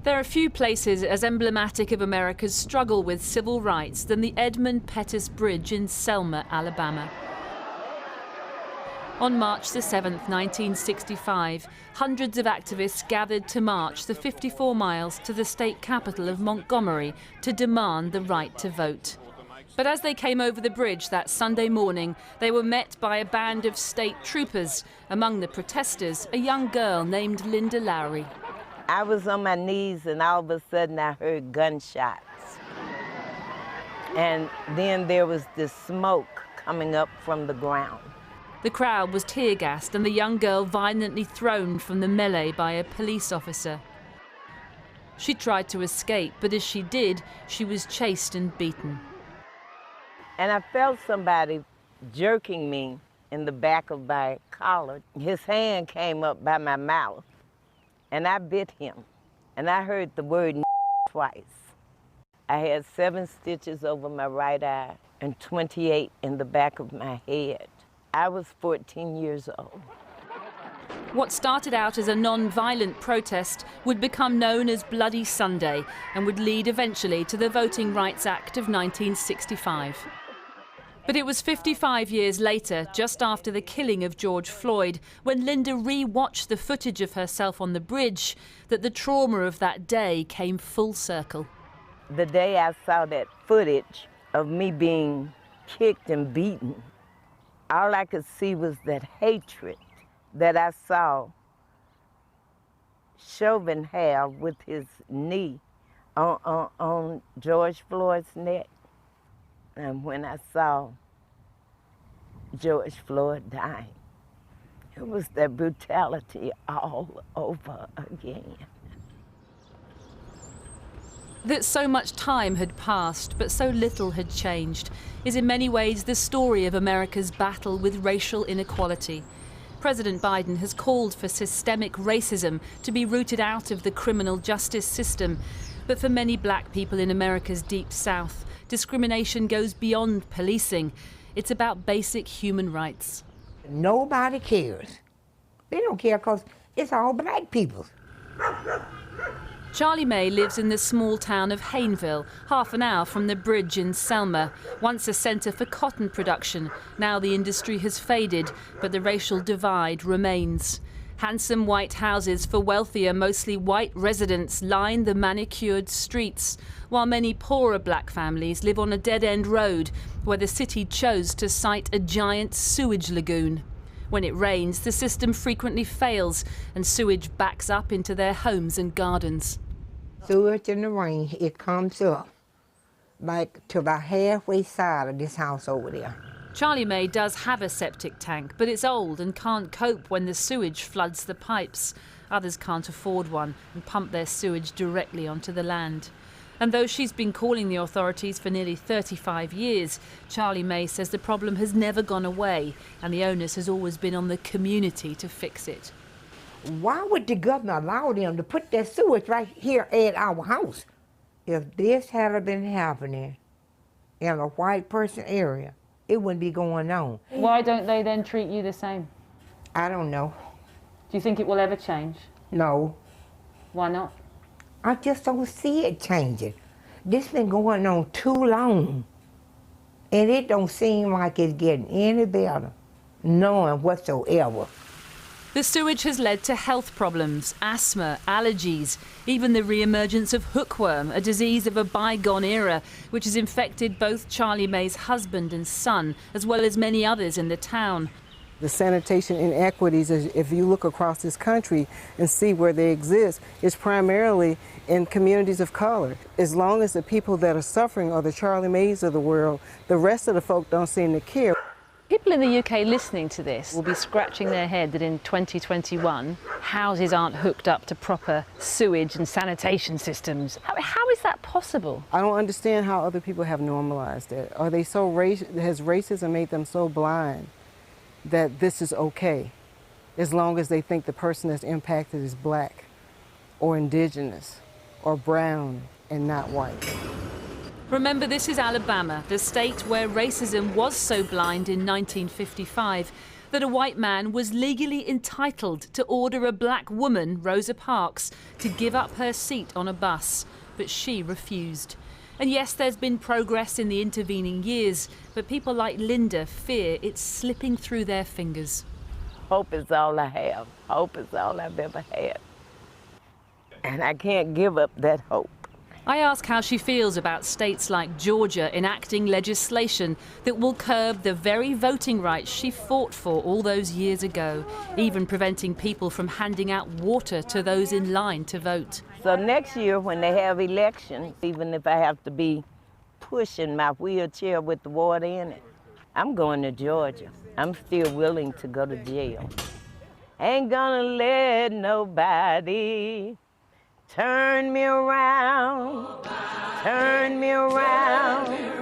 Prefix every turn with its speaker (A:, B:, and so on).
A: There are few places as emblematic of America's struggle with civil rights than the Edmund Pettus Bridge in Selma, Alabama. On March the 7th, 1965, hundreds of activists gathered to march the 54 miles to the state capital of Montgomery to demand the right to vote. But as they came over the bridge that Sunday morning, they were met by a band of state troopers. Among the protesters, a young girl named Linda Lowry.
B: I was on my knees and all of a sudden I heard gunshots. And then there was this smoke coming up from the ground.
A: The crowd was tear-gassed and the young girl violently thrown from the melee by a police officer. She tried to escape, but as she did, she was chased and beaten.
B: And I felt somebody jerking me in the back of my collar. His hand came up by my mouth, and I bit him. And I heard the word twice. I had 7 stitches over my right eye and 28 in the back of my head. I was 14 years old.
A: What started out as a non-violent protest would become known as Bloody Sunday and would lead eventually to the Voting Rights Act of 1965. But it was 55 years later, just after the killing of George Floyd, when Linda re-watched the footage of herself on the bridge, that the trauma of that day came full circle.
B: The day I saw that footage of me being kicked and beaten, all I could see was that hatred that I saw Chauvin have with his knee on George Floyd's neck. And when I saw George Floyd dying, it was that brutality all over again.
A: That so much time had passed, but so little had changed, is in many ways the story of America's battle with racial inequality. President Biden has called for systemic racism to be rooted out of the criminal justice system. But for many black people in America's Deep South, discrimination goes beyond policing. It's about basic human rights.
C: Nobody cares. They don't care because it's all black people.
A: Charlie May lives in the small town of Hayneville, half an hour from the bridge in Selma, once a centre for cotton production. Now the industry has faded, but the racial divide remains. Handsome white houses for wealthier, mostly white residents line the manicured streets, while many poorer black families live on a dead-end road where the city chose to site a giant sewage lagoon. When it rains, the system frequently fails and sewage backs up into their homes and gardens.
C: Sewage in the rain, it comes up like to about halfway side of this house over there.
A: Charlie May does have a septic tank, but it's old and can't cope when the sewage floods the pipes. Others can't afford one and pump their sewage directly onto the land. And though she's been calling the authorities for nearly 35 years, Charlie May says the problem has never gone away and the onus has always been on the community to fix it.
C: Why would the governor allow them to put that sewage right here at our house? If this had been happening in a white person area, it wouldn't be going on.
A: Why don't they then treat you the same?
C: I don't know.
A: Do you think it will ever change?
C: No.
A: Why not?
C: I just don't see it changing. This been going on too long. And it don't seem like it's getting any better. None whatsoever.
A: The sewage has led to health problems, asthma, allergies, even the re-emergence of hookworm, a disease of a bygone era, which has infected both Charlie May's husband and son, as well as many others in the town.
D: The sanitation inequities, if you look across this country and see where they exist, is primarily in communities of color. As long as the people that are suffering are the Charlie Mays of the world, the rest of the folk don't seem to care.
A: People in the UK listening to this will be scratching their head that in 2021, houses aren't hooked up to proper sewage and sanitation systems. How is that possible?
D: I don't understand how other people have normalized it. Are they so has racism made them so blind that this is okay, as long as they think the person that's impacted is black or indigenous or brown and not white?
A: Remember, this is Alabama, the state where racism was so blind in 1955 that a white man was legally entitled to order a black woman, Rosa Parks, to give up her seat on a bus, but she refused. And yes, there's been progress in the intervening years, but people like Linda fear it's slipping through their fingers.
B: Hope is all I have. Hope is all I've ever had. And I can't give up that hope.
A: I ask how she feels about states like Georgia enacting legislation that will curb the very voting rights she fought for all those years ago, even preventing people from handing out water to those in line to vote.
B: So next year when they have elections, even if I have to be pushing my wheelchair with the water in it, I'm going to Georgia. I'm still willing to go to jail. Ain't gonna let nobody turn me around, turn me around.